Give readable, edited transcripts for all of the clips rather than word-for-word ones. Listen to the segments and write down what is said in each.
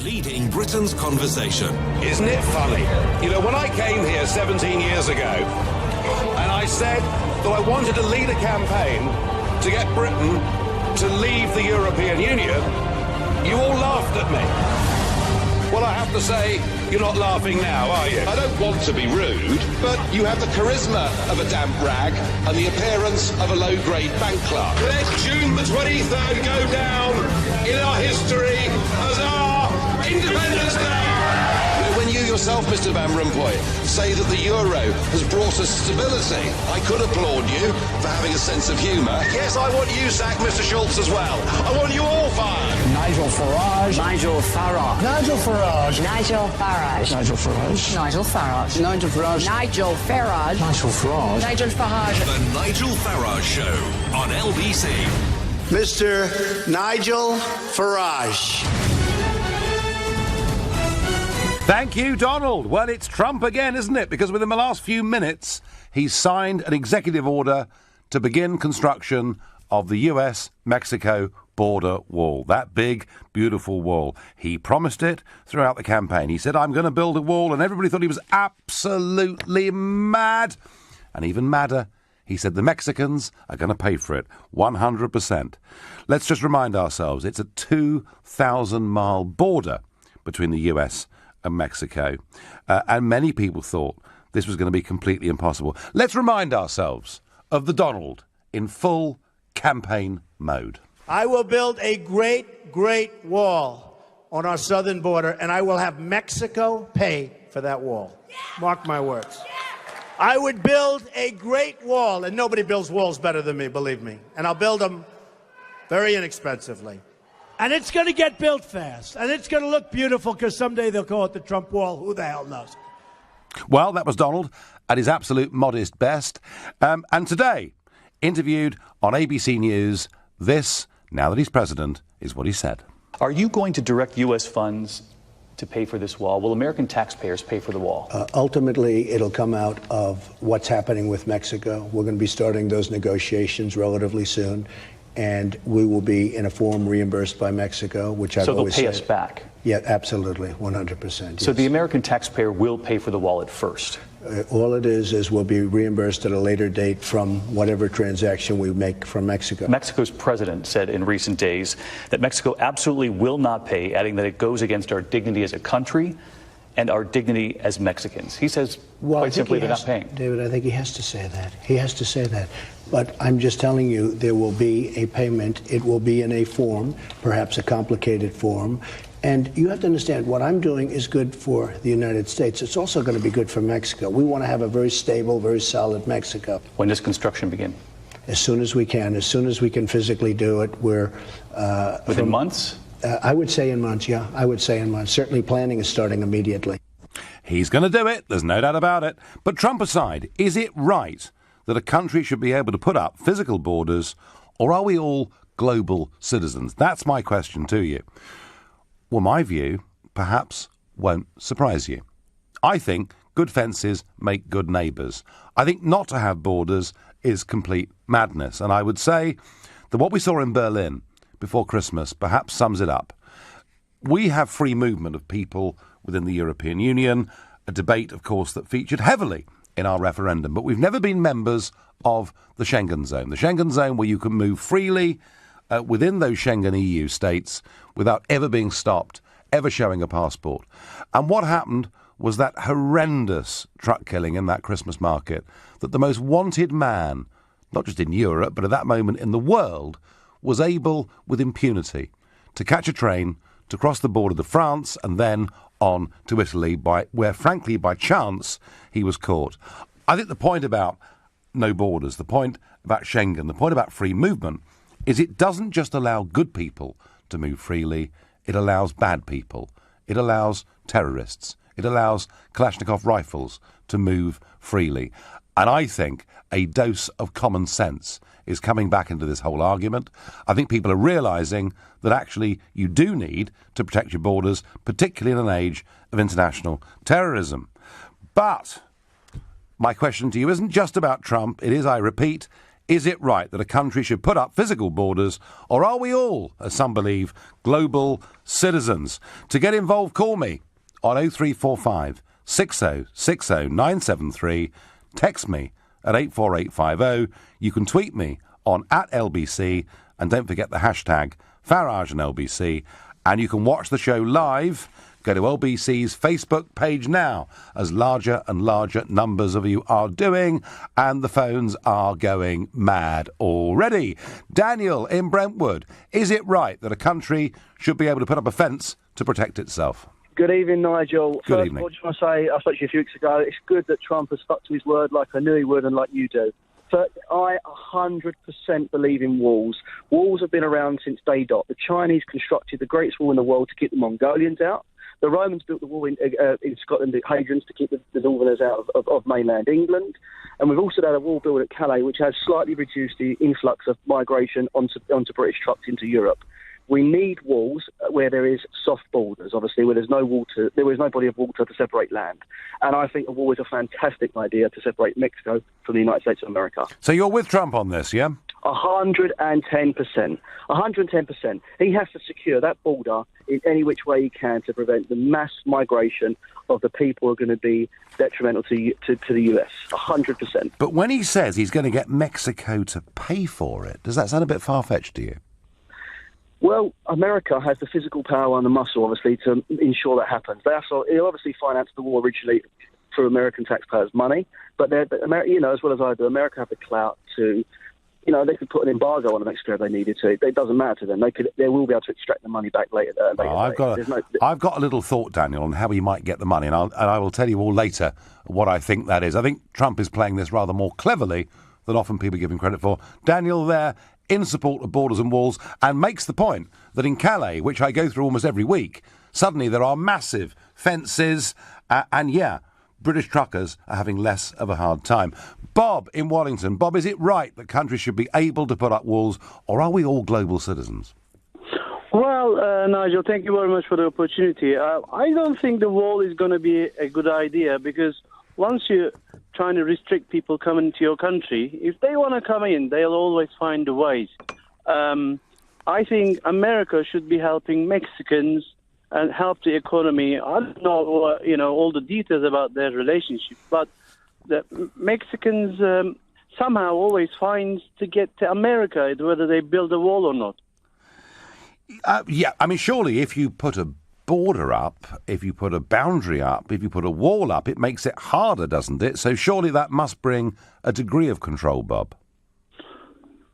Leading Britain's conversation. Isn't it funny? You know, when I came here 17 years ago, and I said that I wanted to lead a campaign to get Britain to leave the European Union, you all laughed at me. Well, I have to say, you're not laughing now, are you? I don't want to be rude, but you have the charisma of a damp rag and the appearance of a low-grade bank clerk. Let June the 23rd go down in our history as our Independence Day. When you yourself, Mr. Van Rompuy, say that the euro has brought us stability, I could applaud you for having a sense of humour. Yes, I want you sacked, Mr. Schultz, as well. I want you all fired. Nigel Farage. Nigel Farage. Nigel Farage. Nigel Farage. Nigel Farage. Nigel Farage. Nigel Farage. Nigel Farage. Nigel Farage. Nigel Farage. The Nigel Farage Show on LBC. Mr. Nigel Farage. Thank you, Donald. Well, it's Trump again, isn't it? Because within the last few minutes, he's signed an executive order to begin construction of the US-Mexico border wall. That big, beautiful wall. He promised it throughout the campaign. He said, I'm going to build a wall, and everybody thought he was absolutely mad. And even madder, he said the Mexicans are going to pay for it 100%. Let's just remind ourselves, it's a 2,000-mile border between the US and Mexico. And many people thought this was going to be completely impossible. Let's remind ourselves of the Donald in full campaign mode. I will build a great, great wall on our southern border, and I will have Mexico pay for that wall. Mark my words. I would build a great wall, and nobody builds walls better than me, believe me. And I'll build them very inexpensively. And it's going to get built fast. And it's going to look beautiful because someday they'll call it the Trump wall. Who the hell knows? Well, that was Donald at his absolute modest best. And today, interviewed on ABC News, this, now that he's president, is what he said. Are you going to direct U.S. funds to pay for this wall? Will American taxpayers pay for the wall? Ultimately, it'll come out of what's happening with Mexico. We're going to be starting those negotiations relatively soon. And we will be, in a form, reimbursed by Mexico, which I've always said. So they'll pay us back? Yeah, absolutely, 100%. Yes. So the American taxpayer will pay for the wall at first? All it is we'll be reimbursed at a later date from whatever transaction we make from Mexico. Mexico's president said in recent days that Mexico absolutely will not pay, adding that it goes against our dignity as a country and our dignity as Mexicans. He says, quite simply, they're not paying. David, I think he has to say that. He has to say that. But I'm just telling you, there will be a payment. It will be in a form, perhaps a complicated form. And you have to understand, what I'm doing is good for the United States. It's also going to be good for Mexico. We want to have a very stable, very solid Mexico. When does construction begin? As soon as we can. As soon as we can physically do it. We're within months? I would say in months, yeah. I would say in months. Certainly planning is starting immediately. He's going to do it. There's no doubt about it. But Trump aside, is it right that a country should be able to put up physical borders, or are we all global citizens? That's my question to you. Well, my view perhaps won't surprise you. I think good fences make good neighbours. I think not to have borders is complete madness. And I would say that what we saw in Berlin before Christmas perhaps sums it up. We have free movement of people within the European Union, a debate, of course, that featured heavily in our referendum. But we've never been members of the Schengen zone. The Schengen zone where you can move freely within those Schengen EU states without ever being stopped, ever showing a passport. And what happened was that horrendous truck killing in that Christmas market, that the most wanted man, not just in Europe, but at that moment in the world, was able, with impunity, to catch a train, to cross the border to France, and then on to Italy, where, frankly, by chance, he was caught. I think the point about no borders, the point about Schengen, the point about free movement, is it doesn't just allow good people to move freely, it allows bad people. It allows terrorists. It allows Kalashnikov rifles to move freely. And I think a dose of common sense is coming back into this whole argument. I think people are realising that actually you do need to protect your borders, particularly in an age of international terrorism. But my question to you isn't just about Trump. It is, I repeat, Is it right that a country should put up physical borders, or are we all, as some believe, global citizens? To get involved, call me on 0345 6060 973. Text me at 84850. You can tweet me on @LBC, and don't forget the hashtag Farage and LBC. And you can watch the show live. Go to LBC's Facebook page now, as larger and larger numbers of you are doing, and the phones are going mad already. Daniel in Brentwood, is it right that a country should be able to put up a fence to protect itself? Good evening, Nigel. Good evening. I just want to say, I spoke to you a few weeks ago, it's good that Trump has stuck to his word like I knew he would and like you do. But I 100% believe in walls. Walls have been around since day dot. The Chinese constructed the greatest wall in the world to keep the Mongolians out. The Romans built the wall in Scotland at Hadrian's to keep the Northerners out of mainland England. And we've also had a wall built at Calais, which has slightly reduced the influx of migration onto British trucks into Europe. We need walls where there is soft borders, obviously, where there is no body of water to separate land. And I think a wall is a fantastic idea to separate Mexico from the United States of America. So you're with Trump on this, yeah? 110%. 110%. He has to secure that border in any which way he can to prevent the mass migration of the people who are going to be detrimental to the US. 100%. But when he says he's going to get Mexico to pay for it, does that sound a bit far-fetched to you? Well, America has the physical power and the muscle, obviously, to ensure that happens. He'll obviously finance the war originally through American taxpayers' money, but as well as I do, America have the clout to, they could put an embargo on Mexico if they needed to. It doesn't matter to them. They will be able to extract the money back later. I've got a little thought, Daniel, on how he might get the money, and I will tell you all later what I think that is. I think Trump is playing this rather more cleverly than often people give him credit for. Daniel there, in support of borders and walls, and makes the point that in Calais, which I go through almost every week, suddenly there are massive fences, and British truckers are having less of a hard time. Bob in Wallington. Bob, is it right that countries should be able to put up walls, or are we all global citizens? Well, Nigel, thank you very much for the opportunity. I don't think the wall is going to be a good idea, because once you're trying to restrict people coming to your country, if they want to come in, they'll always find a ways. I think America should be helping Mexicans and help the economy. I don't know, all the details about their relationship, but the Mexicans somehow always find to get to America, whether they build a wall or not. Surely if you put a border up, if you put a boundary up, if you put a wall up, it makes it harder, doesn't it? So surely that must bring a degree of control, Bob.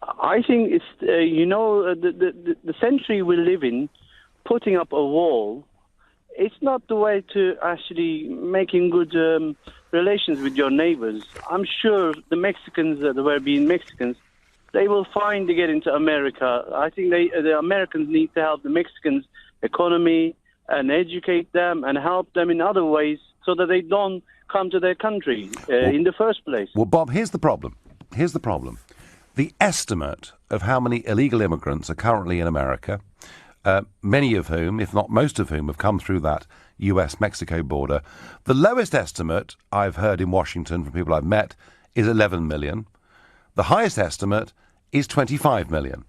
I think it's, the century we live in, putting up a wall, it's not the way to actually making good relations with your neighbors. I'm sure the Mexicans, the were being Mexicans, they will find to get into America. I think the Americans need to help the Mexicans' economy and educate them and help them in other ways so that they don't come to their country in the first place. Well, Bob, here's the problem. The estimate of how many illegal immigrants are currently in America, many of whom, if not most of whom, have come through that US-Mexico border. The lowest estimate I've heard in Washington from people I've met is 11 million. The highest estimate is 25 million.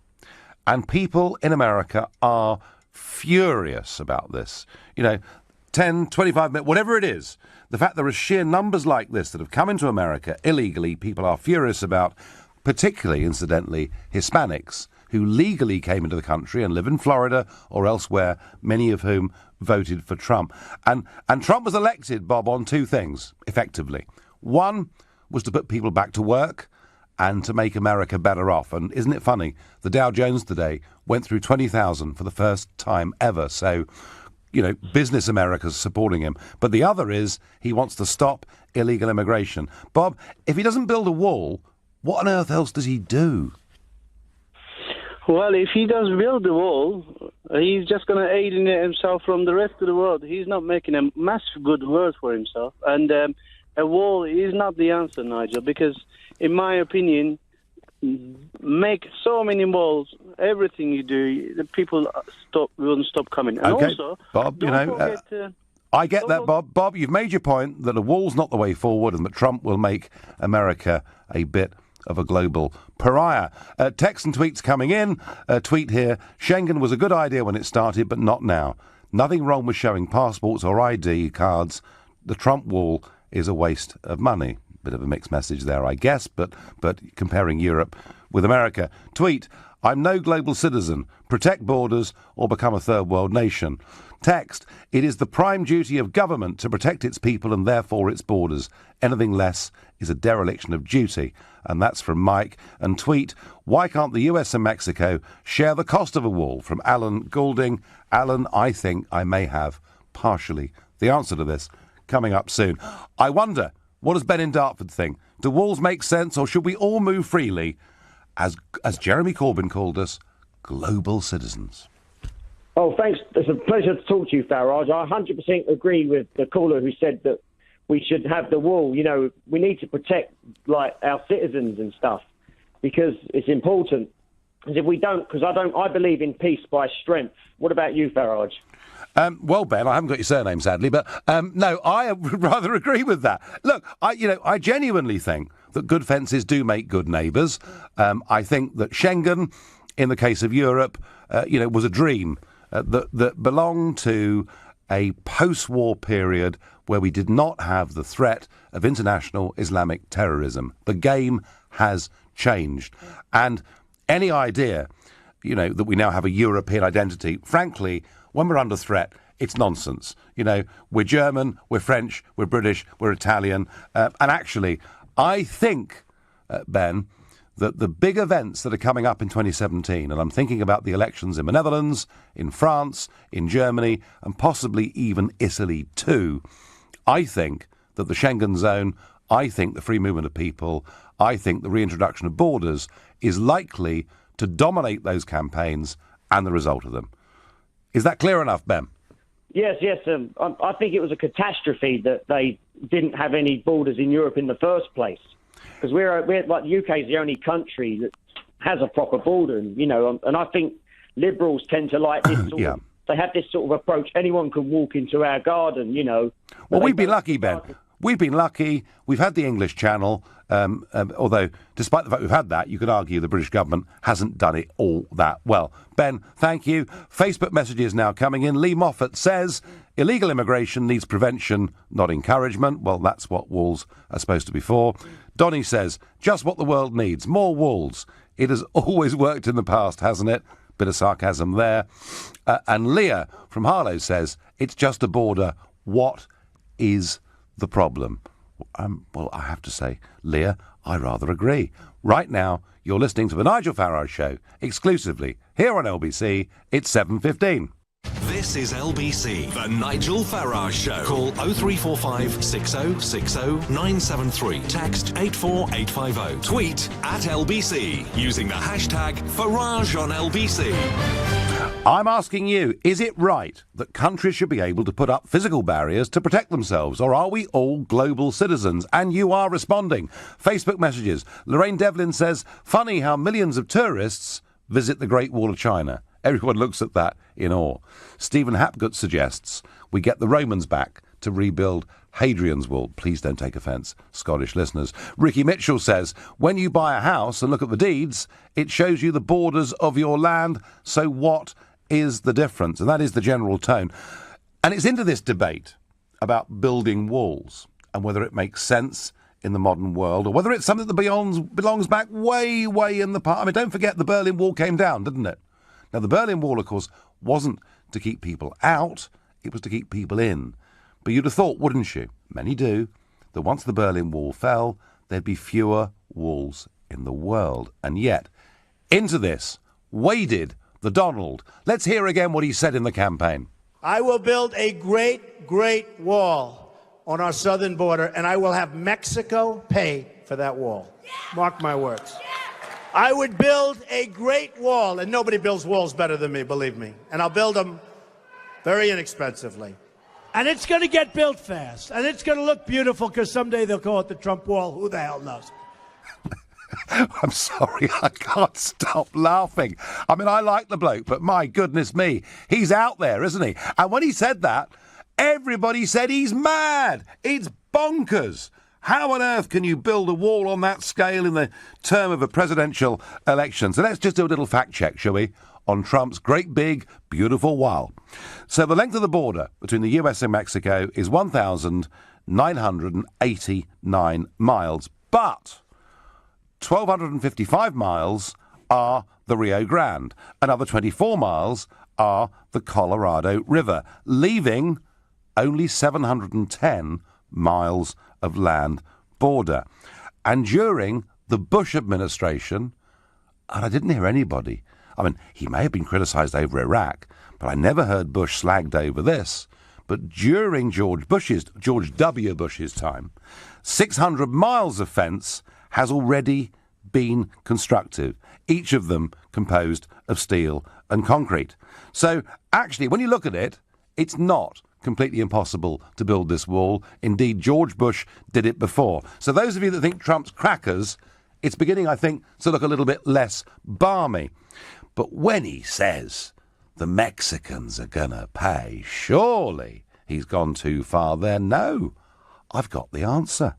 And people in America are furious about this. 10, 25 minutes, whatever it is. The fact there are sheer numbers like this that have come into America illegally, people are furious about, particularly, incidentally, Hispanics who legally came into the country and live in Florida or elsewhere, many of whom voted for Trump. And Trump was elected, Bob, on two things, effectively. One was to put people back to work and to make America better off. And isn't it funny? The Dow Jones today went through 20,000 for the first time ever. So, business America's supporting him. But the other is he wants to stop illegal immigration. Bob, if he doesn't build a wall, what on earth else does he do? Well, if he does build the wall, he's just going to alienate himself from the rest of the world. He's not making a massive good word for himself. And a wall is not the answer, Nigel, because, in my opinion, make so many walls, everything you do, the people won't stop coming. And okay, also, Bob, I get that, Bob. Bob, you've made your point that a wall's not the way forward and that Trump will make America a bit of a global pariah. Texts and tweets coming in. Tweet here, Schengen was a good idea when it started, but not now. Nothing wrong with showing passports or ID cards. The Trump wall is a waste of money. Bit of a mixed message there, I guess, but comparing Europe with America. Tweet, I'm no global citizen. Protect borders or become a third world nation. Text, it is the prime duty of government to protect its people and therefore its borders. Anything less is a dereliction of duty. And that's from Mike. And tweet, why can't the US and Mexico share the cost of a wall? From Alan Goulding. Alan, I think I may have partially the answer to this coming up soon. I wonder, what does Ben in Dartford think? Do walls make sense, or should we all move freely, as Jeremy Corbyn called us, global citizens? Oh, thanks. It's a pleasure to talk to you, Farage. I 100% agree with the caller who said that we should have the wall. You know, we need to protect, like, our citizens and stuff, because it's important. Because if we don't, I believe in peace by strength. What about you, Farage? Well, Ben, I haven't got your surname, sadly, but no, I would rather agree with that. Look, I genuinely think that good fences do make good neighbours. I think that Schengen, in the case of Europe, was a dream that belonged to a post-war period where we did not have the threat of international Islamic terrorism. The game has changed. And any idea, that we now have a European identity, frankly, when we're under threat, it's nonsense. We're German, we're French, we're British, we're Italian. And actually, I think, Ben, that the big events that are coming up in 2017, and I'm thinking about the elections in the Netherlands, in France, in Germany, and possibly even Italy too, I think that the Schengen zone, I think the free movement of people, I think the reintroduction of borders is likely to dominate those campaigns and the result of them. Is that clear enough, Ben? Yes. I think it was a catastrophe that they didn't have any borders in Europe in the first place. Because we're like, the UK is the only country that has a proper border, and I think liberals tend to like this sort of, they have this sort of approach. Anyone can walk into our garden, Well, we've been lucky, Ben. We've been lucky. We've had the English Channel, although despite the fact we've had that, you could argue the British government hasn't done it all that well. Ben, thank you. Facebook messages now coming in. Lee Moffat says, illegal immigration needs prevention, not encouragement. Well, that's what walls are supposed to be for. Donny says, just what the world needs, more walls. It has always worked in the past, hasn't it? Bit of sarcasm there. And Leah from Harlow says, it's just a border. What is the problem? Well, I have to say, Leah, I rather agree. Right now, you're listening to the Nigel Farage Show, exclusively here on LBC. It's 7:15. This is LBC, the Nigel Farage Show. Call 0345 6060 973. Text 84850. Tweet at LBC using the hashtag Farage on LBC. I'm asking you, is it right that countries should be able to put up physical barriers to protect themselves, or are we all global citizens? And you are responding. Facebook messages. Lorraine Devlin says, funny how millions of tourists visit the Great Wall of China. Everyone looks at that in awe. Stephen Hapgood suggests we get the Romans back to rebuild Hadrian's Wall. Please don't take offence, Scottish listeners. Ricky Mitchell says, when you buy a house and look at the deeds, it shows you the borders of your land. So what is the difference? And that is the general tone. And it's into this debate about building walls and whether it makes sense in the modern world or whether it's something that belongs back way, way in the past. I mean, don't forget the Berlin Wall came down, didn't it? Now, the Berlin Wall, of course, wasn't to keep people out, it was to keep people in. But you'd have thought, wouldn't you? Many do, that once the Berlin Wall fell, there'd be fewer walls in the world. And yet, into this waded the Donald. Let's hear again what he said in the campaign. I will build a great, great wall on our southern border, and I will have Mexico pay for that wall. Mark my words. I would build a great wall, and nobody builds walls better than me, believe me. And I'll build them very inexpensively. And it's going to get built fast, and it's going to look beautiful, because someday they'll call it the Trump Wall. Who the hell knows? I'm sorry, I can't stop laughing. I mean, I like the bloke, but my goodness me, he's out there, isn't he? And when he said that, everybody said he's mad. It's bonkers. How on earth can you build a wall on that scale in the term of a presidential election? So let's just do a little fact check, shall we, on Trump's great big, beautiful wall. So the length of the border between the US and Mexico is 1,989 miles, but 1,255 miles are the Rio Grande. Another 24 miles are the Colorado River, leaving only 710 miles of land border. And during the Bush administration, and I didn't hear anybody, I mean, he may have been criticised over Iraq, but I never heard Bush slagged over this. But during George W. Bush's time, 600 miles of fence has already been constructed, each of them composed of steel and concrete. So actually, when you look at it, it's not completely impossible to build this wall. Indeed, George Bush did it before. So those of you that think Trump's crackers, it's beginning, I think, to look a little bit less balmy. But when he says the Mexicans are going to pay, surely he's gone too far there. No, I've got the answer.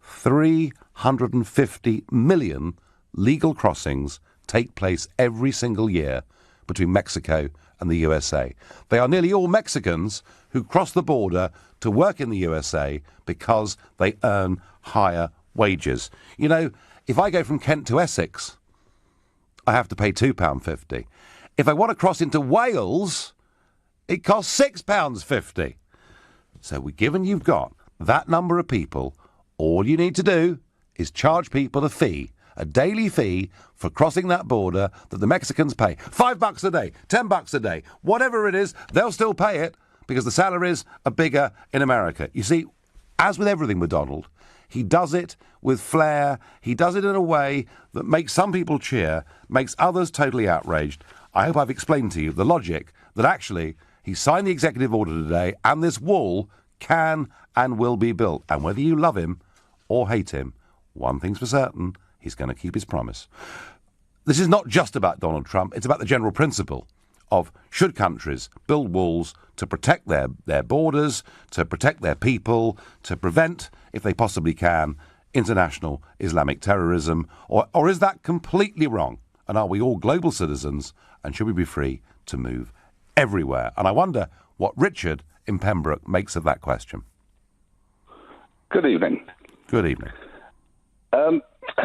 350 million legal crossings take place every single year between Mexico and the USA. They are nearly all Mexicans who cross the border to work in the USA because they earn higher wages. You know, if I go from Kent to Essex, I have to pay £2.50. If I want to cross into Wales, it costs £6.50. So given you've got that number of people, all you need to do is charge people a fee, a daily fee for crossing that border that the Mexicans pay. $5 a day, $10 a day, whatever it is, they'll still pay it because the salaries are bigger in America. You see, as with everything with Donald, he does it with flair. He does it in a way that makes some people cheer, makes others totally outraged. I hope I've explained to you the logic that actually he signed the executive order today and this wall can and will be built. And whether you love him or hate him, one thing's for certain, he's going to keep his promise. This is not just about Donald Trump. It's about the general principle of should countries build walls to protect their borders, to protect their people, to prevent, if they possibly can, international Islamic terrorism, or is that completely wrong? And are we all global citizens, and should we be free to move everywhere? And I wonder what Richard in Pembroke makes of that question. Good evening. Good evening.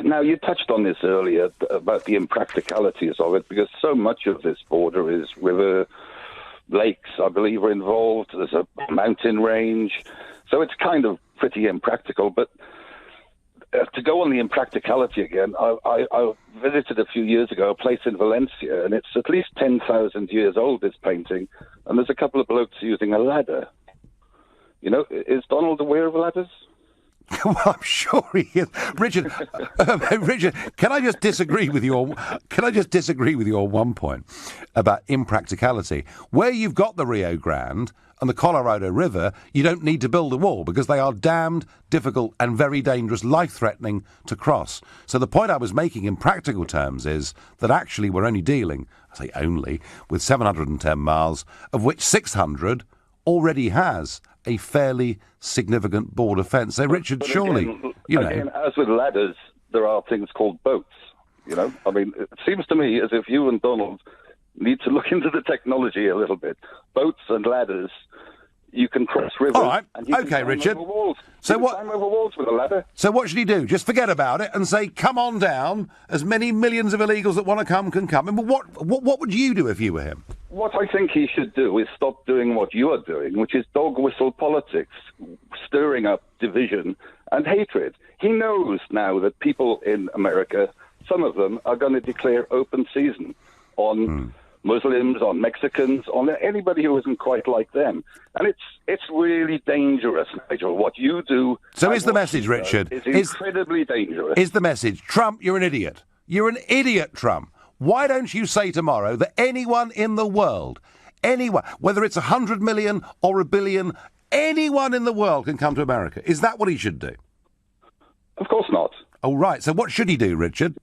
Now, you touched on this earlier about the impracticalities of it, because so much of this border is river, lakes, I believe, are involved. There's a mountain range. So it's kind of pretty impractical. But to go on the impracticality again, I visited a few years ago a place in Valencia, and it's at least 10,000 years old, this painting, and there's a couple of blokes using a ladder. You know, is Donald aware of ladders? Well, I'm sure he is. Richard, Richard, can I just disagree with you on one point about impracticality? Where you've got the Rio Grande and the Colorado River, you don't need to build a wall because they are damned difficult and very dangerous, life-threatening to cross. So the point I was making in practical terms is that actually we're only dealing, I say only, with 710 miles, of which 600 already has a fairly significant border fence. So, Richard, surely, again, as with ladders, there are things called boats. You know, I mean, it seems to me as if you and Donald need to look into the technology a little bit. Boats and ladders, you can cross rivers. All right, and you can climb Richard. Over walls. So you can climb over walls with a ladder. So what should he do? Just forget about it and say, "Come on down. As many millions of illegals that want to come can come." And what would you do if you were him? What I think he should do is stop doing what you are doing, which is dog whistle politics, stirring up division and hatred. He knows now that people in America, some of them, are going to declare open season on Muslims, on Mexicans, on anybody who isn't quite like them. And it's really dangerous, Nigel. What you do... So is the message, Richard... ...is incredibly dangerous. Is the message, Trump, you're an idiot. You're an idiot, Trump. Why don't you say tomorrow that anyone in the world, anyone, whether it's 100 million or a billion, anyone in the world can come to America? Is that what he should do? Of course not. Oh, right. So what should he do, Richard?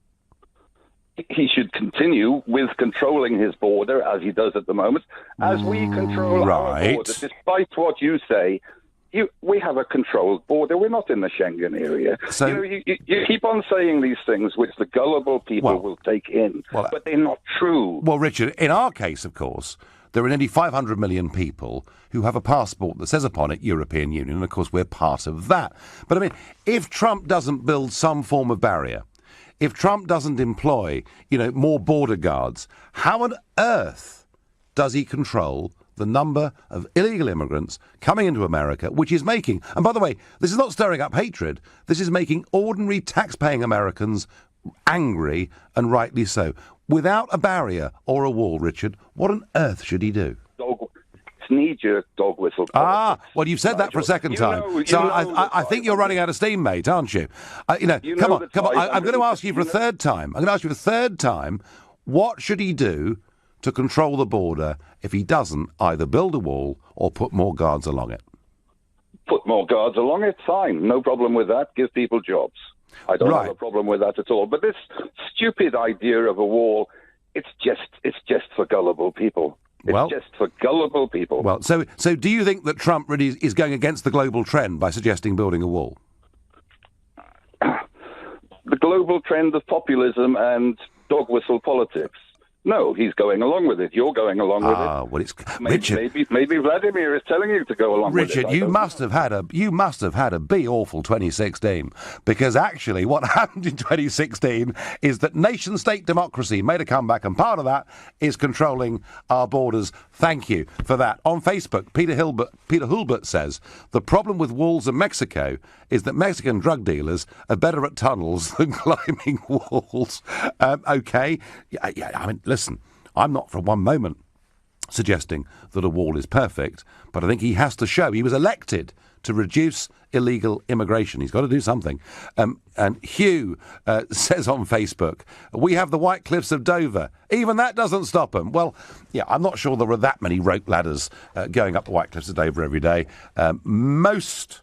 He should continue with controlling his border, as he does at the moment, as we control our border. Despite what you say, We have a controlled border. We're not in the Schengen area. So, you keep on saying these things which the gullible people will take in, but they're not true. Well, Richard, in our case, of course, there are nearly 500 million people who have a passport that says upon it European Union, and of course we're part of that. But I mean, if Trump doesn't build some form of barrier, if Trump doesn't employ, more border guards, how on earth does he control the number of illegal immigrants coming into America, which is making, and by the way, this is not stirring up hatred, this is making ordinary tax-paying Americans angry, and rightly so. Without a barrier or a wall, Richard, what on earth should he do? It's knee-jerk dog whistle politics. Well, you've said that for a second time. I think you're running out of steam, mate, aren't you? Come on. I'm going to ask you for a third time. What should he do to control the border if he doesn't either build a wall or put more guards along it? Put more guards along it, fine. No problem with that. Give people jobs. I don't have a problem with that at all. But this stupid idea of a wall, it's just for gullible people. It's just for gullible people. Well, so do you think that Trump really is going against the global trend by suggesting building a wall? The global trend of populism and dog whistle politics. No, he's going along with it. You're going along with it. Well, it's Richard. Maybe Vladimir is telling you to go along with it. Richard, you must have had a be awful 2016, because actually what happened in 2016 is that nation-state democracy made a comeback, and part of that is controlling our borders. Thank you for that. On Facebook, Peter Hulbert says the problem with walls in Mexico is that Mexican drug dealers are better at tunnels than climbing walls. Okay, I mean, listen, I'm not for one moment suggesting that a wall is perfect, but I think he has to show he was elected to reduce illegal immigration. He's got to do something. And Hugh says on Facebook, we have the White Cliffs of Dover. Even that doesn't stop them. Well, yeah, I'm not sure there are that many rope ladders going up the White Cliffs of Dover every day. Most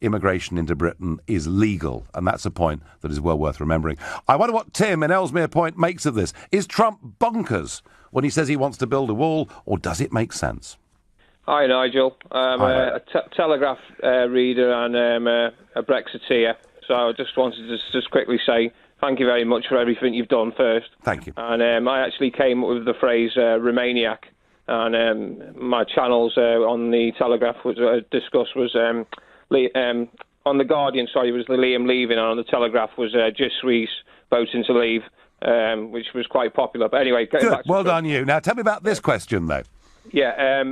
immigration into Britain is legal, and that's a point that is well worth remembering. I wonder what Tim in Ellesmere Point makes of this. Is Trump bonkers when he says he wants to build a wall, or does it make sense? Hi, Nigel. I'm a Telegraph reader and a Brexiteer, so I just wanted to just quickly say thank you very much for everything you've done first. Thank you. And I actually came up with the phrase Romaniac, and my channels on the Telegraph was discussed was... on the Guardian, was the Liam leaving, and on the Telegraph was Je suis voting to leave, which was quite popular. But anyway, good. Well done, you. Now tell me about this question, though. Yeah,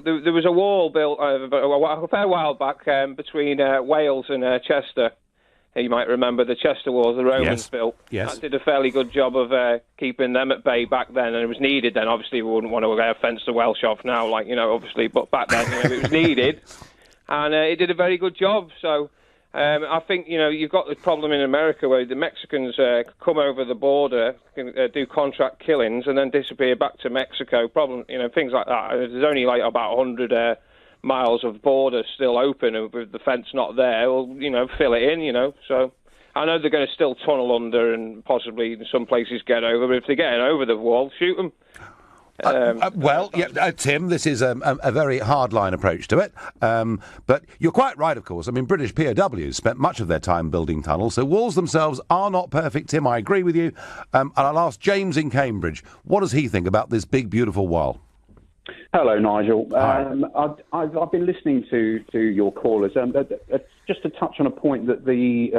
there was a wall built a fair while back between Wales and Chester. You might remember the Chester walls the Romans built. Yes. That did a fairly good job of keeping them at bay back then, and it was needed then. Obviously, we wouldn't want to fence the Welsh off now, obviously, but back then it was needed. And it did a very good job. So I think, you've got the problem in America where the Mexicans come over the border, do contract killings, and then disappear back to Mexico. Things like that. There's only like about 100 miles of border still open, and with the fence not there, well, fill it in, So I know they're going to still tunnel under and possibly in some places get over, but if they're getting over the wall, shoot them. Tim, this is a very hardline approach to it. But you're quite right, of course. I mean, British POWs spent much of their time building tunnels, so walls themselves are not perfect, Tim. I agree with you. And I'll ask James in Cambridge, what does he think about this big, beautiful wall? Hello, Nigel. I've been listening to your callers. Just to touch on a point that the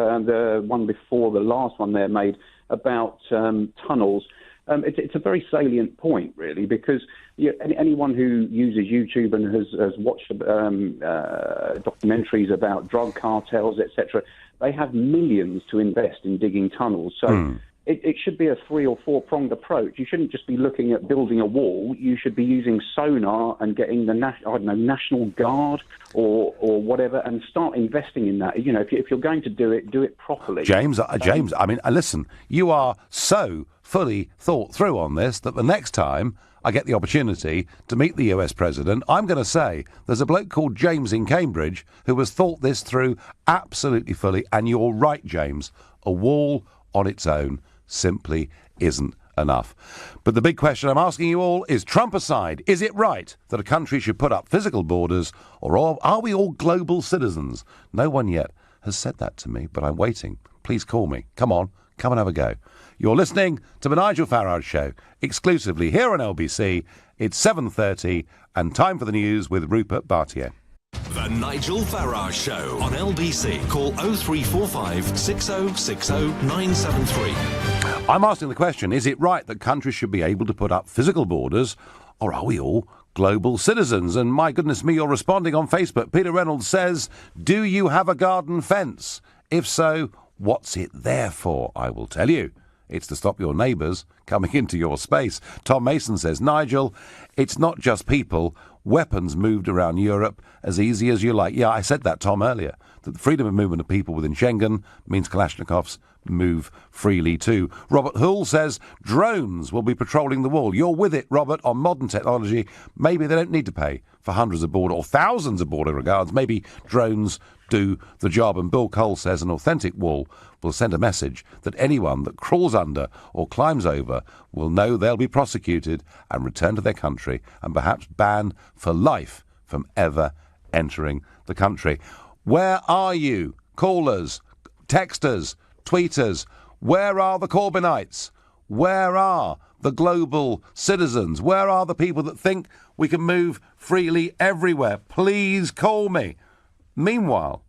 one before the last one there made about tunnels. It's a very salient point, really, because anyone who uses YouTube and has watched documentaries about drug cartels, etc., they have millions to invest in digging tunnels. So it should be a 3 or 4 pronged approach. You shouldn't just be looking at building a wall. You should be using sonar and getting the National Guard or whatever, and start investing in that. If you're going to do it properly. James, I mean, listen, you are so fully thought through on this that the next time I get the opportunity to meet the US President, I'm going to say there's a bloke called James in Cambridge who has thought this through absolutely fully. And you're right, James, a wall on its own simply isn't enough. But the big question I'm asking you all is, Trump aside, is it right that a country should put up physical borders, or are we all global citizens? No one yet has said that to me, but I'm waiting. Please call me. Come on, come and have a go. You're listening to the Nigel Farage Show, exclusively here on LBC. It's 7:30 and time for the news with Rupert Bartier. The Nigel Farage Show on LBC. Call 0345 6060 973. I'm asking the question, is it right that countries should be able to put up physical borders, or are we all global citizens? And my goodness me, you're responding on Facebook. Peter Reynolds says, do you have a garden fence? If so, what's it there for? I will tell you. It's to stop your neighbours coming into your space. Tom Mason says, Nigel, it's not just people. Weapons moved around Europe as easy as you like. Yeah, I said that, Tom, earlier, that the freedom of movement of people within Schengen means Kalashnikovs move freely too. Robert Hull says drones will be patrolling the wall. You're with it, Robert, on modern technology. Maybe they don't need to pay for hundreds of border or thousands of border guards. Maybe drones do the job. And Bill Cole says an authentic wall will send a message that anyone that crawls under or climbs over will know they'll be prosecuted and return to their country and perhaps banned for life from ever entering the country. Where are you? Callers, texters, tweeters. Where are the Corbynites? Where are the global citizens? Where are the people that think we can move freely everywhere? Please call me. Meanwhile,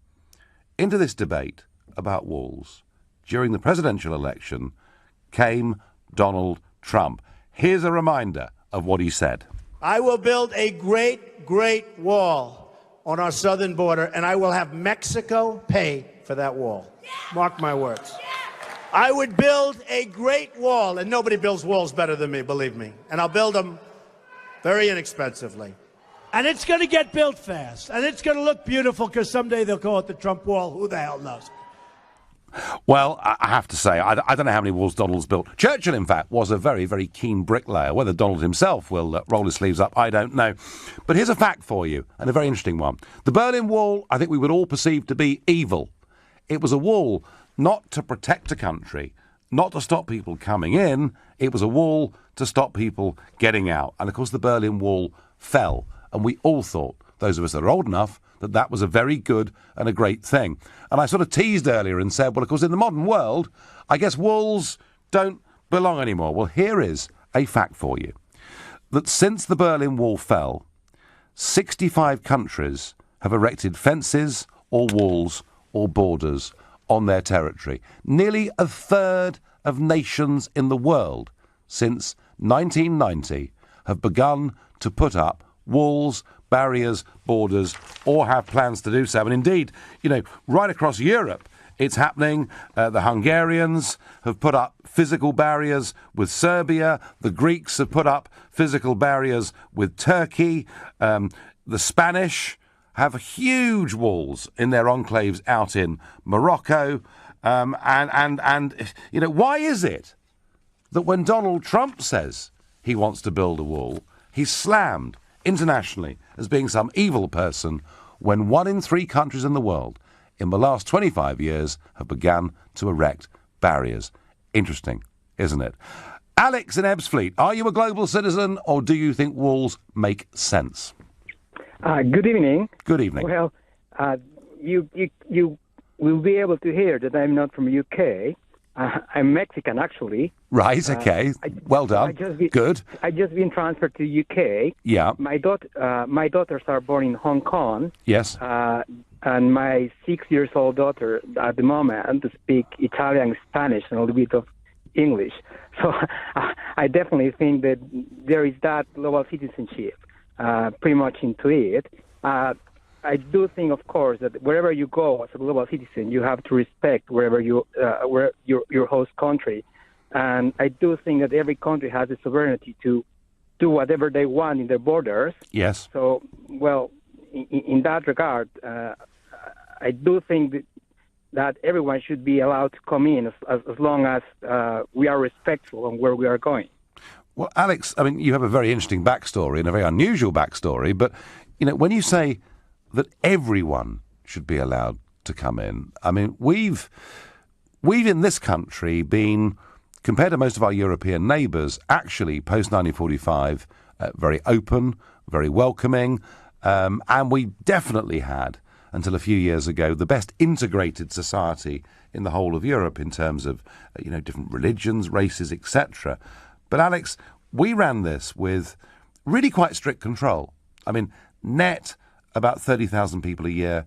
into this debate about walls, during the presidential election, came Donald Trump. Here's a reminder of what he said. I will build a great, great wall on our southern border, and I will have Mexico pay for that wall. Mark my words. I would build a great wall, and nobody builds walls better than me, believe me. And I'll build them very inexpensively. And it's going to get built fast. And it's going to look beautiful because someday they'll call it the Trump wall. Who the hell knows? Well, I have to say, I don't know how many walls Donald's built. Churchill, in fact, was a very, very keen bricklayer. Whether Donald himself will roll his sleeves up, I don't know. But here's a fact for you, and a very interesting one. The Berlin Wall, I think we would all perceive to be evil. It was a wall not to protect a country, not to stop people coming in. It was a wall to stop people getting out. And, of course, the Berlin Wall fell. And we all thought, those of us that are old enough, that that was a very good and a great thing. And I sort of teased earlier and said, well, of course, in the modern world, I guess walls don't belong anymore. Well, here is a fact for you. That since the Berlin Wall fell, 65 countries have erected fences or walls or borders on their territory. Nearly a third of nations in the world since 1990 have begun to put up walls, barriers, borders, or have plans to do so. And indeed, you know, right across Europe, it's happening. The Hungarians have put up physical barriers with Serbia. The Greeks have put up physical barriers with Turkey. The Spanish have huge walls in their enclaves out in Morocco. And you know, why is it that when Donald Trump says he wants to build a wall, he's slammed internationally as being some evil person, when 1 in 3 countries in the world in the last 25 years have begun to erect barriers? Interesting, isn't it? Alex in Ebbsfleet, are you a global citizen, or do you think walls make sense? Good evening. Good evening. Well, you will be able to hear that I'm not from UK. I'm Mexican, actually. Right, okay. Well done. Good. I just been transferred to UK. Yeah. My daughters are born in Hong Kong. Yes. And my 6-year-old daughter at the moment speak Italian, Spanish, and a little bit of English. So I definitely think that there is that global citizenship pretty much into it. I do think, of course, that wherever you go as a global citizen, you have to respect wherever where your host country. And I do think that every country has the sovereignty to do whatever they want in their borders. Yes. So, well, in that regard, I do think that everyone should be allowed to come in as long as we are respectful on where we are going. Well, Alex, I mean, you have a very interesting backstory and a very unusual backstory, but, you know, when you say that everyone should be allowed to come in, I mean, we've in this country been compared to most of our European neighbours, actually, post-1945, very open, very welcoming, and we definitely had, until a few years ago, the best integrated society in the whole of Europe in terms of, different religions, races, etc. But, Alex, we ran this with really quite strict control. I mean, net, about 30,000 people a year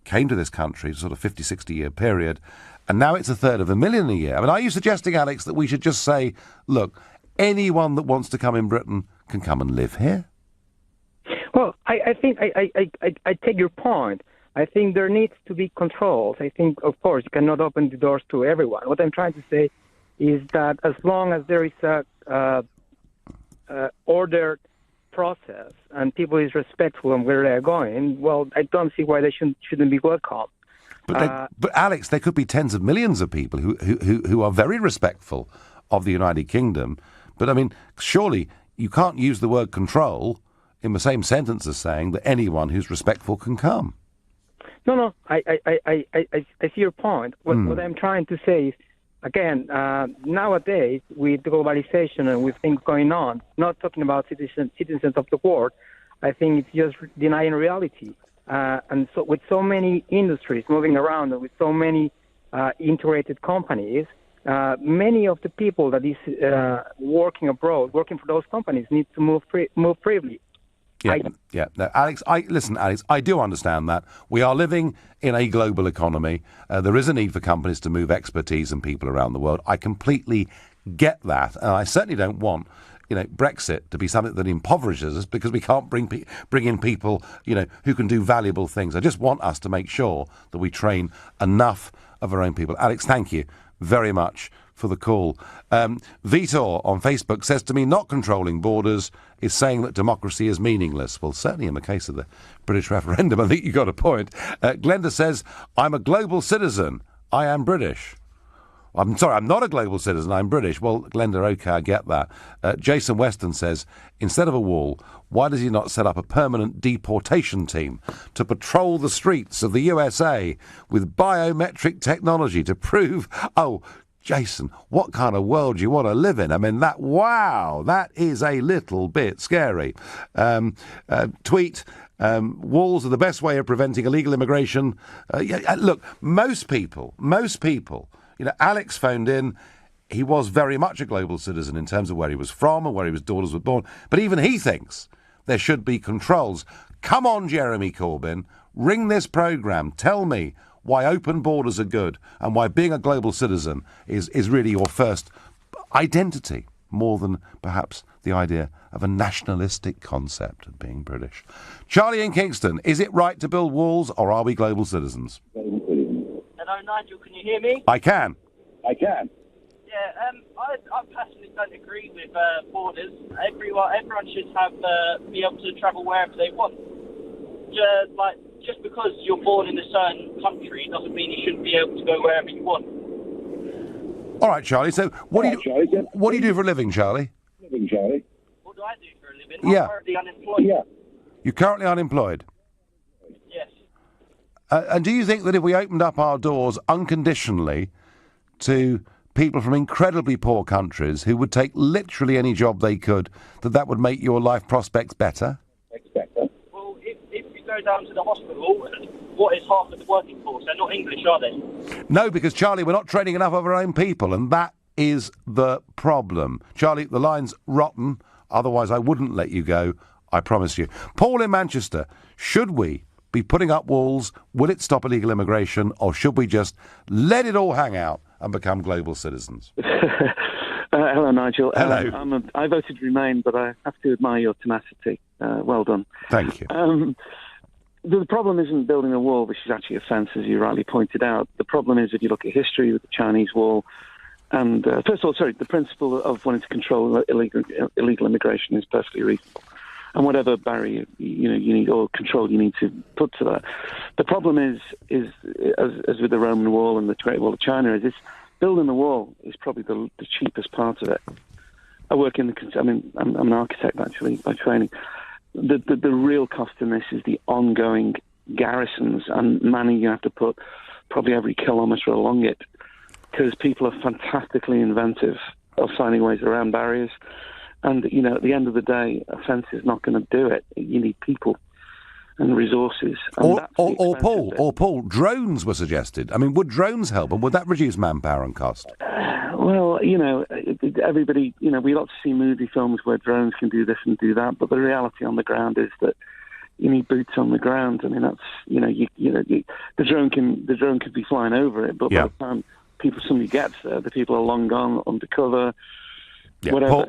came to this country, sort of 50, 60-year period, and now it's 1/3 a year. I mean, are you suggesting, Alex, that we should just say, look, anyone that wants to come in Britain can come and live here? Well, I think I take your point. I think there needs to be controls. I think, of course, you cannot open the doors to everyone. What I'm trying to say is that as long as there is a ordered process and people is respectful of where they're going, well, I don't see why they shouldn't be welcome. But Alex, there could be tens of millions of people who are very respectful of the United Kingdom. But I mean, surely you can't use the word control in the same sentence as saying that anyone who's respectful can come. No, I see your point. What I'm trying to say is, again, nowadays with globalization and with things going on, not talking about citizens of the world, I think it's just denying reality. And so with so many industries moving around and with so many integrated companies, many of the people that is working abroad, working for those companies, need to move freely. Yeah. No, Alex, Alex, I do understand that. We are living in a global economy. There is a need for companies to move expertise and people around the world. I completely get that. And I certainly don't want, Brexit to be something that impoverishes us because we can't bring in people, who can do valuable things. I just want us to make sure that we train enough of our own people. Alex, thank you very much for the call. Vitor on Facebook says to me, not controlling borders is saying that democracy is meaningless. Well, certainly in the case of the British referendum, I think you got a point. Glenda says, I'm a global citizen. I am British. I'm sorry, I'm not a global citizen, I'm British. Well, Glenda, OK, I get that. Jason Weston says, instead of a wall, why does he not set up a permanent deportation team to patrol the streets of the USA with biometric technology to prove... Oh, Jason, what kind of world do you want to live in? I mean, that is a little bit scary. Tweet, walls are the best way of preventing illegal immigration. Look, most people, Alex phoned in. He was very much a global citizen in terms of where he was from and where his daughters were born. But even he thinks there should be controls. Come on, Jeremy Corbyn, ring this programme. Tell me why open borders are good and why being a global citizen is really your first identity, more than perhaps the idea of a nationalistic concept of being British. Charlie in Kingston, is it right to build walls or are we global citizens? Hello, Nigel, can you hear me? I can. Yeah, I personally don't agree with borders. Everyone should be able to travel wherever they want. Just because you're born in a certain country doesn't mean you shouldn't be able to go wherever you want. All right, Charlie. So, what do you do for a living, Charlie? What do I do for a living? Yeah. I'm currently unemployed. You're currently unemployed? Yes. And do you think that if we opened up our doors unconditionally to people from incredibly poor countries who would take literally any job they could, that would make your life prospects better? Well, if you go down to the hospital, what is half of the working force? They're not English, are they? No, because, Charlie, we're not training enough of our own people, and that is the problem. Charlie, the line's rotten, otherwise I wouldn't let you go, I promise you. Paul in Manchester, should we be putting up walls? Will it stop illegal immigration, or should we just let it all hang out and become global citizens? Hello, Nigel. Hello. I voted Remain, but I have to admire your tenacity. Well done. Thank you. The problem isn't building a wall, which is actually a fence, as you rightly pointed out. The problem is, if you look at history with the Chinese wall, and first of all, the principle of wanting to control illegal immigration is perfectly reasonable. And whatever barrier you need or control you need to put to that. The problem is as with the Roman Wall and the Great Wall of China, is building the wall is probably the cheapest part of it. I work I'm an architect actually by training. The real cost in this is the ongoing garrisons and manning you have to put probably every kilometre along it, because people are fantastically inventive of finding ways around barriers. And, you know, at the end of the day, a fence is not going to do it. You need people and resources. And or Paul, drones were suggested. I mean, would drones help, and would that reduce manpower and cost? Well, you know, everybody, you know, we like to see movie films where drones can do this and do that, but the reality on the ground is that you need boots on the ground. I mean, that's, you know, the drone could be flying over it, but by the time somebody gets there, the people are long gone, undercover, whatever.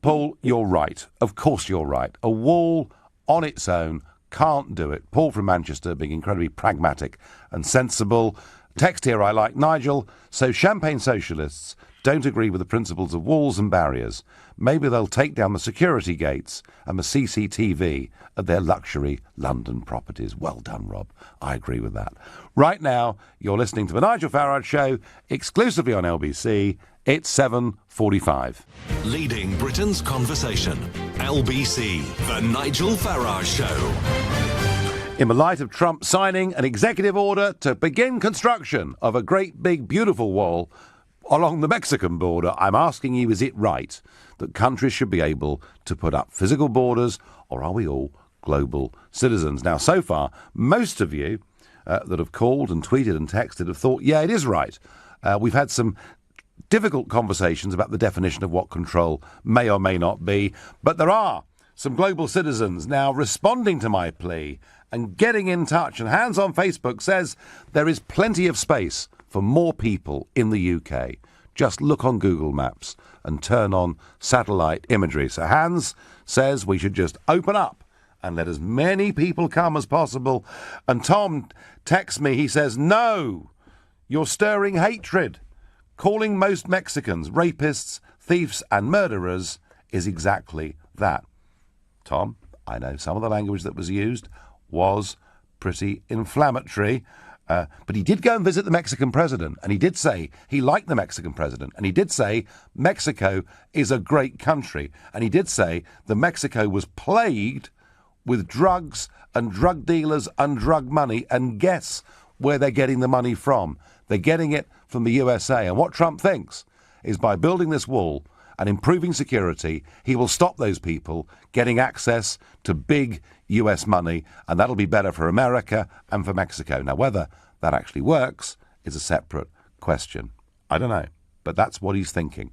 Paul, you're right. Of course you're right. A wall on its own can't do it. Paul from Manchester being incredibly pragmatic and sensible. Text here I like. Nigel, so Champagne socialists don't agree with the principles of walls and barriers. Maybe they'll take down the security gates and the CCTV at their luxury London properties. Well done, Rob. I agree with that. Right now, you're listening to the Nigel Farage Show, exclusively on LBC. It's 7:45. Leading Britain's conversation. LBC, the Nigel Farage Show. In the light of Trump signing an executive order to begin construction of a great big beautiful wall along the Mexican border, I'm asking you, is it right that countries should be able to put up physical borders, or are we all global citizens? Now, so far, most of you that have called and tweeted and texted have thought, yeah, it is right. We've had some difficult conversations about the definition of what control may or may not be, but there are some global citizens now responding to my plea and getting in touch. And Hans on Facebook says there is plenty of space for more people in the UK. Just look on Google Maps and turn on satellite imagery. So Hans says we should just open up and let as many people come as possible. And Tom texts me, he says, no, you're stirring hatred. Calling most Mexicans rapists, thieves and murderers is exactly that. Tom, I know some of the language that was used was pretty inflammatory, but he did go and visit the Mexican president, and he did say he liked the Mexican president, and he did say Mexico is a great country, and he did say that Mexico was plagued with drugs and drug dealers and drug money, and guess where they're getting the money from? They're getting it from the USA. And what Trump thinks is by building this wall and improving security, he will stop those people getting access to big US money, and that'll be better for America and for Mexico. Now, whether that actually works is a separate question. I don't know, but that's what he's thinking.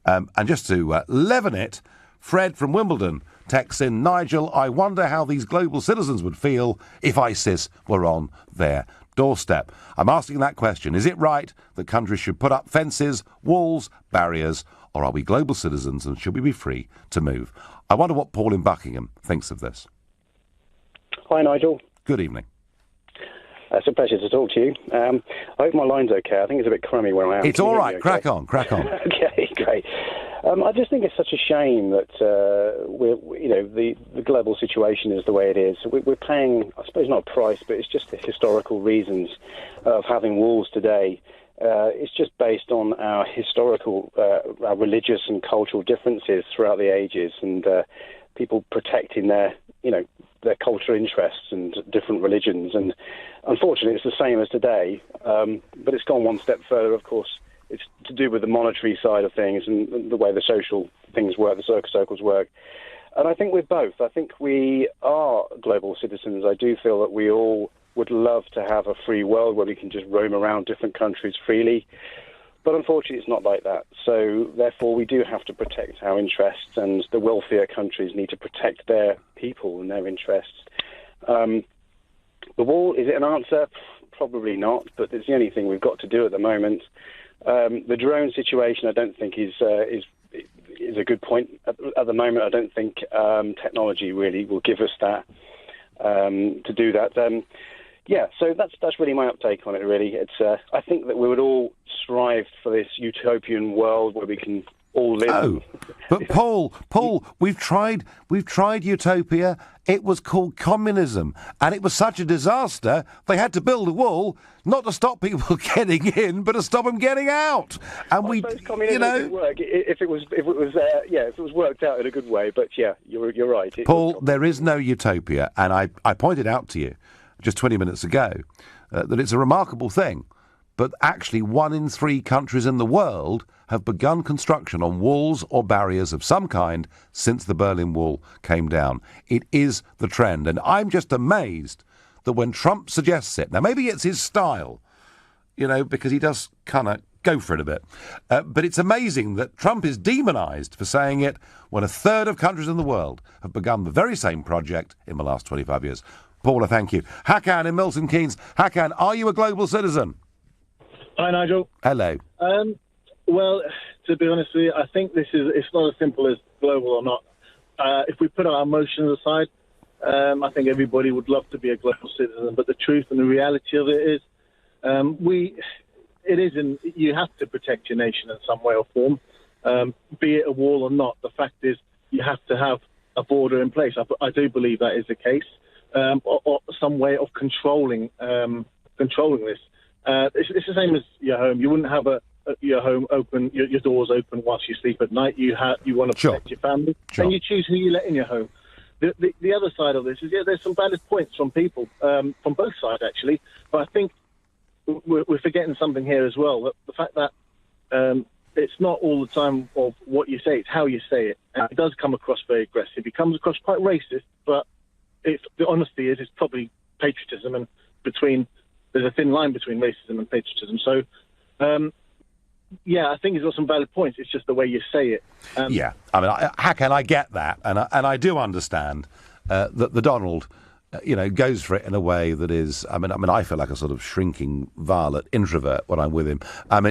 And just to leaven it, Fred from Wimbledon texts in, Nigel, I wonder how these global citizens would feel if ISIS were on their doorstep. I'm asking that question. Is it right that countries should put up fences, walls, barriers, or are we global citizens and should we be free to move? I wonder what Paul in Buckingham thinks of this. Hi, Nigel. Good evening. It's a pleasure to talk to you. I hope my line's okay. I think it's a bit crummy where I am. It's all right. Okay? Crack on. Okay, great. I just think it's such a shame that the global situation is the way it is. We're paying, I suppose, not a price, but it's just the historical reasons of having walls today. It's just based on our historical, our religious and cultural differences throughout the ages, and people protecting their cultural interests and different religions. And unfortunately, it's the same as today, but it's gone one step further, of course. It's to do with the monetary side of things and the way the social things work, the circles work. And I think we're both. I think we are global citizens. I do feel that we all would love to have a free world where we can just roam around different countries freely. But unfortunately, it's not like that. So therefore, we do have to protect our interests, and the wealthier countries need to protect their people and their interests. The wall, is it an answer? Probably not, but it's the only thing we've got to do at the moment. The drone situation, I don't think is a good point at the moment. I don't think technology really will give us that to do that. So that's really my uptake on it. Really, it's I think that we would all strive for this utopian world where we can all live. Oh, but Paul, we've tried utopia. It was called communism, and it was such a disaster. They had to build a wall, not to stop people getting in, but to stop them getting out. And I suppose communism could work if it was worked out in a good way. But yeah, you're right. Paul, there is no utopia, and I pointed out to you just 20 minutes ago that it's a remarkable thing. but actually 1 in 3 countries in the world have begun construction on walls or barriers of some kind since the Berlin Wall came down. It is the trend, and I'm just amazed that when Trump suggests it, now maybe it's his style, because he does kind of go for it a bit, but it's amazing that Trump is demonised for saying it when 1/3 of countries in the world have begun the very same project in the last 25 years. Paula, thank you. Hakan in Milton Keynes. Hakan, are you a global citizen? Hi, Nigel. Hello. Well, to be honest with you, I think it's not as simple as global or not. If we put our emotions aside, I think everybody would love to be a global citizen, but the truth and the reality of it is, you have to protect your nation in some way or form, be it a wall or not. The fact is, you have to have a border in place. I do believe that is the case, or some way of controlling this. It's the same as your home. You wouldn't have your home open, your doors open whilst you sleep at night. You want to protect your family, and you choose who you let in your home. The other side of this is, there's some valid points from people, from both sides actually, but I think we're forgetting something here as well. The fact that it's not all the time of what you say, it's how you say it. And it does come across very aggressive. It comes across quite racist, but the honesty is it's probably patriotism, and there's a thin line between racism and patriotism. So, I think he's got some valid points. It's just the way you say it. Hakan, I get that, and I do understand that the Donald, goes for it in a way that is. I feel like a sort of shrinking violet introvert when I'm with him.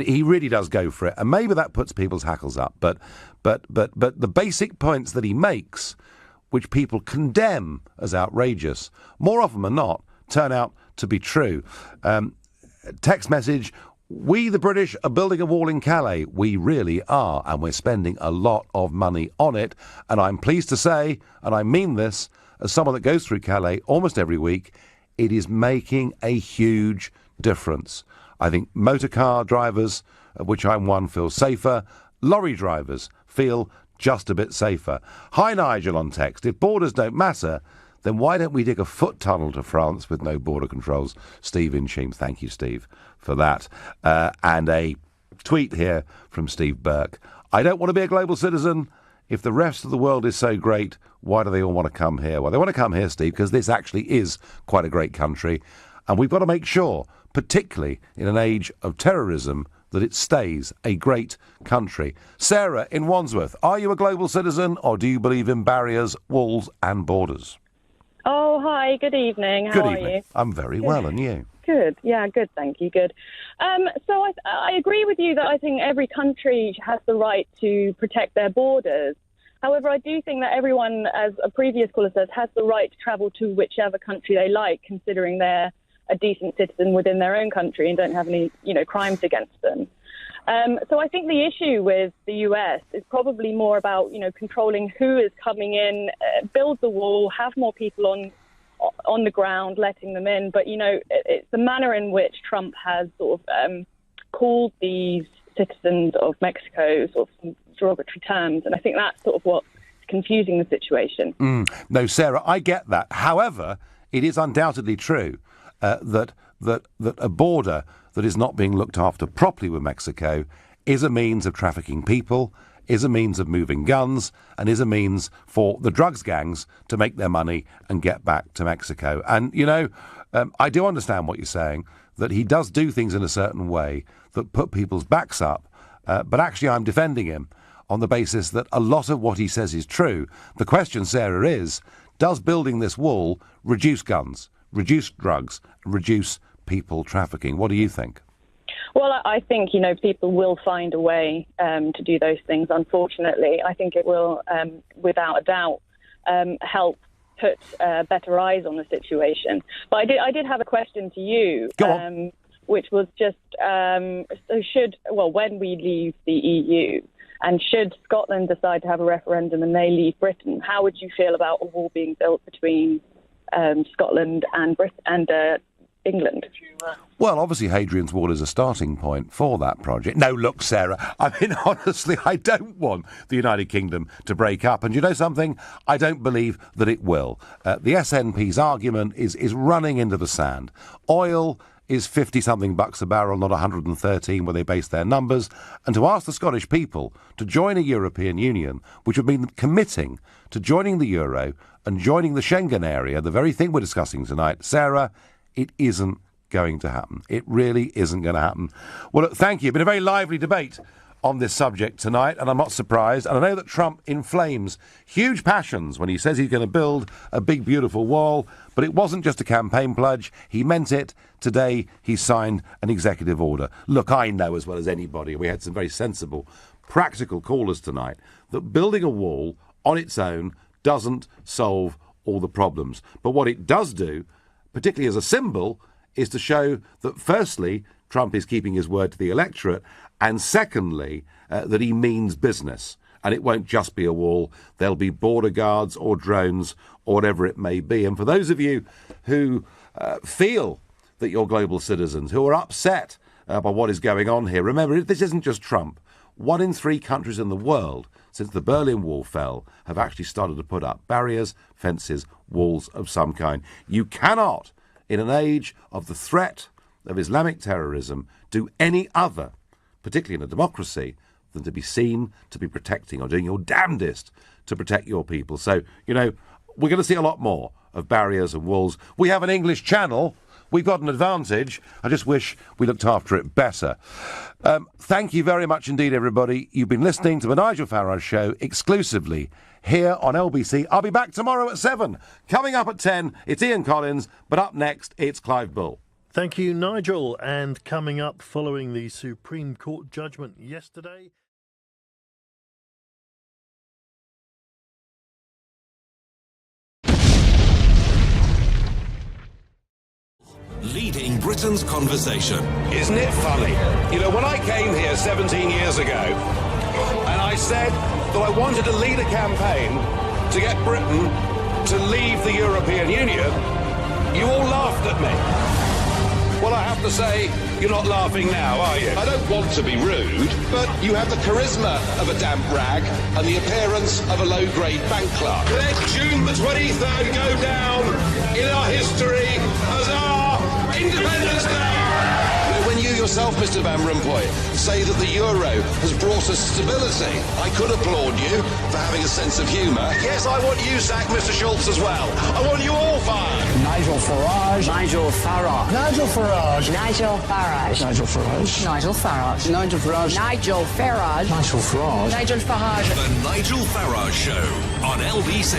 He really does go for it, and maybe that puts people's hackles up. But the basic points that he makes, which people condemn as outrageous, more often than not, turn out to be true. Text message: we, the British, are building a wall in Calais. We really are, and we're spending a lot of money on it. And I'm pleased to say, and I mean this, as someone that goes through Calais almost every week, it is making a huge difference. I think motor car drivers, of which I'm one, feel safer. Lorry drivers feel just a bit safer. Hi, Nigel on text. If borders don't matter, then why don't we dig a foot tunnel to France with no border controls? Steve in Cheam. Thank you, Steve, for that. And a tweet here from Steve Burke. I don't want to be a global citizen. If the rest of the world is so great, why do they all want to come here? Well, they want to come here, Steve, because this actually is quite a great country. And we've got to make sure, particularly in an age of terrorism, that it stays a great country. Sarah in Wandsworth, are you a global citizen, or do you believe in barriers, walls and borders? Oh, hi, good evening. How are you? I'm very well, and you? Good. Yeah, good, thank you. Good. So I agree with you that I think every country has the right to protect their borders. However, I do think that everyone, as a previous caller says, has the right to travel to whichever country they like, considering they're a decent citizen within their own country and don't have any, crimes against them. So I think the issue with the US is probably more about, controlling who is coming in, build the wall, have more people on the ground, letting them in. But, it's the manner in which Trump has sort of called these citizens of Mexico sort of derogatory terms. And I think that's sort of what's confusing the situation. No, Sarah, I get that. However, it is undoubtedly true that a border that is not being looked after properly with Mexico is a means of trafficking people, is a means of moving guns, and is a means for the drugs gangs to make their money and get back to Mexico. And, I do understand what you're saying, that he does do things in a certain way that put people's backs up, but actually I'm defending him on the basis that a lot of what he says is true. The question, Sarah, is, does building this wall reduce guns, reduce drugs, reduce people trafficking? What do you think? Well, I think, people will find a way to do those things, unfortunately. I think it will, without a doubt, help put better eyes on the situation. But I did have a question to you, which was just, when we leave the EU, and should Scotland decide to have a referendum and they leave Britain, how would you feel about a wall being built between Scotland and England? Well, obviously Hadrian's Wall is a starting point for that project. No, look, Sarah, honestly, I don't want the United Kingdom to break up. And you know something? I don't believe that it will. The SNP's argument is running into the sand. Oil is 50-something bucks a barrel, not 113 where they base their numbers, and to ask the Scottish people to join a European Union, which would mean committing to joining the euro and joining the Schengen area, the very thing we're discussing tonight, Sarah, it isn't going to happen. It really isn't going to happen. Well, look, thank you. It's been a very lively debate on this subject tonight, and I'm not surprised. And I know that Trump inflames huge passions when he says he's going to build a big, beautiful wall, but it wasn't just a campaign pledge. He meant it. Today, he signed an executive order. Look, I know as well as anybody, we had some very sensible, practical callers tonight, that building a wall on its own doesn't solve all the problems. But what it does do, particularly as a symbol, is to show that, firstly, Trump is keeping his word to the electorate, and secondly, that he means business. And it won't just be a wall. There'll be border guards or drones or whatever it may be. And for those of you who feel that you're global citizens, who are upset by what is going on here, remember, this isn't just Trump. 1 in 3 countries in the world, since the Berlin Wall fell, have actually started to put up barriers, fences, walls of some kind. You cannot, in an age of the threat of Islamic terrorism, do any other, particularly in a democracy, than to be seen to be protecting or doing your damnedest to protect your people. So, you know, we're going to see a lot more of barriers and walls. We have an English channel. We've got an advantage. I just wish we looked after it better. Thank you very much indeed, everybody. You've been listening to the Nigel Farage Show exclusively here on LBC. I'll be back tomorrow at 7. Coming up at 10, it's Ian Collins, but up next, it's Clive Bull. Thank you, Nigel. And coming up following the Supreme Court judgment yesterday... Leading Britain's conversation. Isn't it funny? You know, when I came here 17 years ago, and I said that I wanted to lead a campaign to get Britain to leave the European Union, you all laughed at me. Well, I have to say, you're not laughing now, are you? I don't want to be rude, but you have the charisma of a damp rag and the appearance of a low-grade bank clerk. Let June the 23rd go down in our history as our Independence Day! When you yourself, Mr. Van Rompuy, say that the euro has brought us stability, I could applaud you for having a sense of humour. Yes, I want you sacked, Mr. Schultz, as well. I want you all fired. Nigel Farage. Nigel Farage. Nigel Farage. Nigel Farage. Nigel Farage. Nigel Farage. Nigel Farage. Nigel Farage. Nigel Farage. Nigel Farage. The Nigel Farage Show on LBC.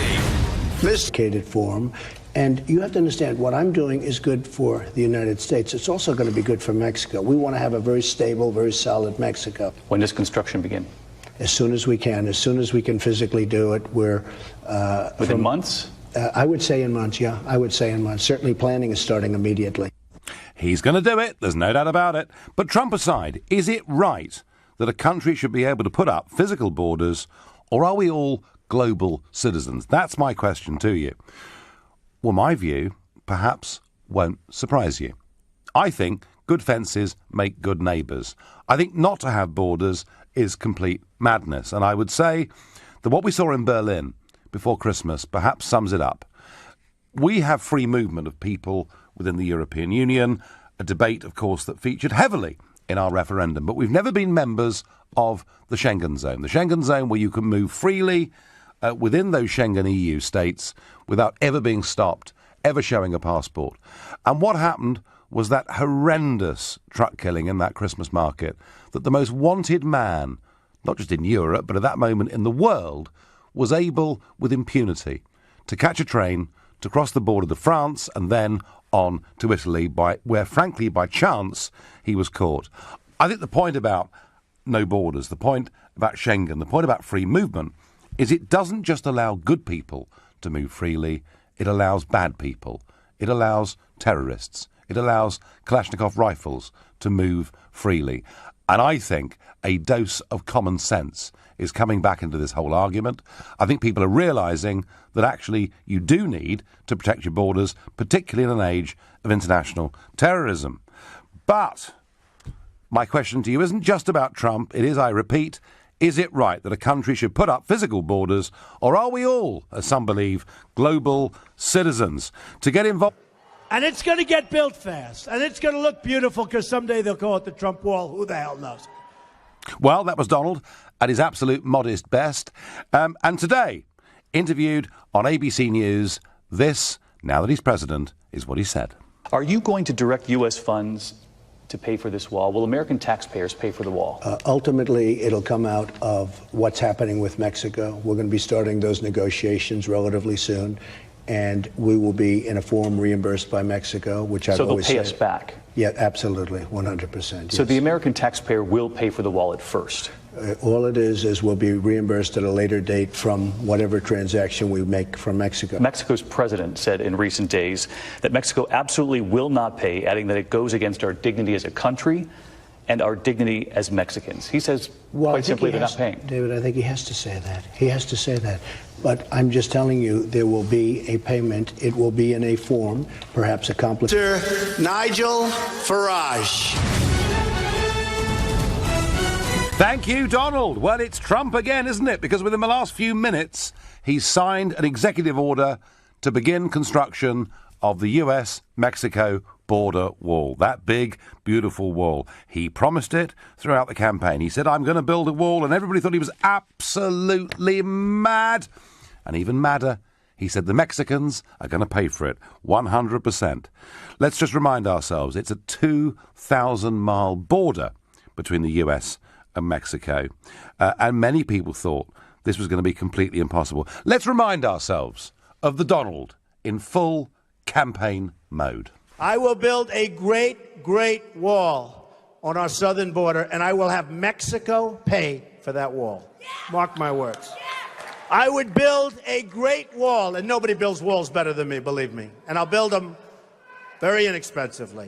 Sophisticated form. And you have to understand, what I'm doing is good for the United States. It's also going to be good for Mexico. We want to have a very stable, very solid Mexico. When does construction begin? As soon as we can physically do it. We're within months? I would say in months, yeah. I would say in months. Certainly planning is starting immediately. He's going to do it. There's no doubt about it. But Trump aside, is it right that a country should be able to put up physical borders, or are we all global citizens? That's my question to you. Well, my view, perhaps, won't surprise you. I think good fences make good neighbours. I think not to have borders is complete madness. And I would say that what we saw in Berlin before Christmas perhaps sums it up. We have free movement of people within the European Union, a debate, of course, that featured heavily in our referendum. But we've never been members of the Schengen zone. The Schengen zone where you can move freely within those Schengen EU states without ever being stopped, ever showing a passport. And what happened was that horrendous truck killing in that Christmas market, that the most wanted man, not just in Europe, but at that moment in the world, was able, with impunity, to catch a train, to cross the border to France, and then on to Italy, where, frankly, by chance, he was caught. I think the point about no borders, the point about Schengen, the point about free movement, is it doesn't just allow good people to move freely, it allows bad people. It allows terrorists. It allows Kalashnikov rifles to move freely. And I think a dose of common sense is coming back into this whole argument. I think people are realising that actually you do need to protect your borders, particularly in an age of international terrorism. But my question to you isn't just about Trump. It is, I repeat, is it right that a country should put up physical borders, or are we all, as some believe, global citizens? To get involved... And it's going to get built fast. And it's going to look beautiful because someday they'll call it the Trump wall. Who the hell knows? Well, that was Donald at his absolute modest best. And today, interviewed on ABC News, this, now that he's president, is what he said. Are you going to direct U.S. funds to pay for this wall? Will American taxpayers pay for the wall? Ultimately, it'll come out of what's happening with Mexico. We're going to be starting those negotiations relatively soon, and we will be in a form reimbursed by Mexico, which I've always said. So they'll pay us back? Yeah, absolutely, 100%. Yes. So the American taxpayer will pay for the wall at first? All it is we'll be reimbursed at a later date from whatever transaction we make from Mexico. Mexico's president said in recent days that Mexico absolutely will not pay, adding that it goes against our dignity as a country and our dignity as Mexicans. He says, quite simply, they're not paying. David, I think he has to say that. He has to say that. But I'm just telling you, there will be a payment. It will be in a form, perhaps a complicated. Mr. Nigel Farage. Thank you, Donald. Well, it's Trump again, isn't it? Because within the last few minutes, he's signed an executive order to begin construction of the US-Mexico border wall. That big, beautiful wall. He promised it throughout the campaign. He said, I'm going to build a wall, and everybody thought he was absolutely mad. And even madder, he said the Mexicans are going to pay for it 100%. Let's just remind ourselves, it's a 2,000-mile border between the US and Mexico. And many people thought this was going to be completely impossible. Let's remind ourselves of the Donald in full campaign mode. I will build a great, great wall on our southern border, and I will have Mexico pay for that wall. Mark my words. I would build a great wall, and nobody builds walls better than me, believe me. And I'll build them very inexpensively.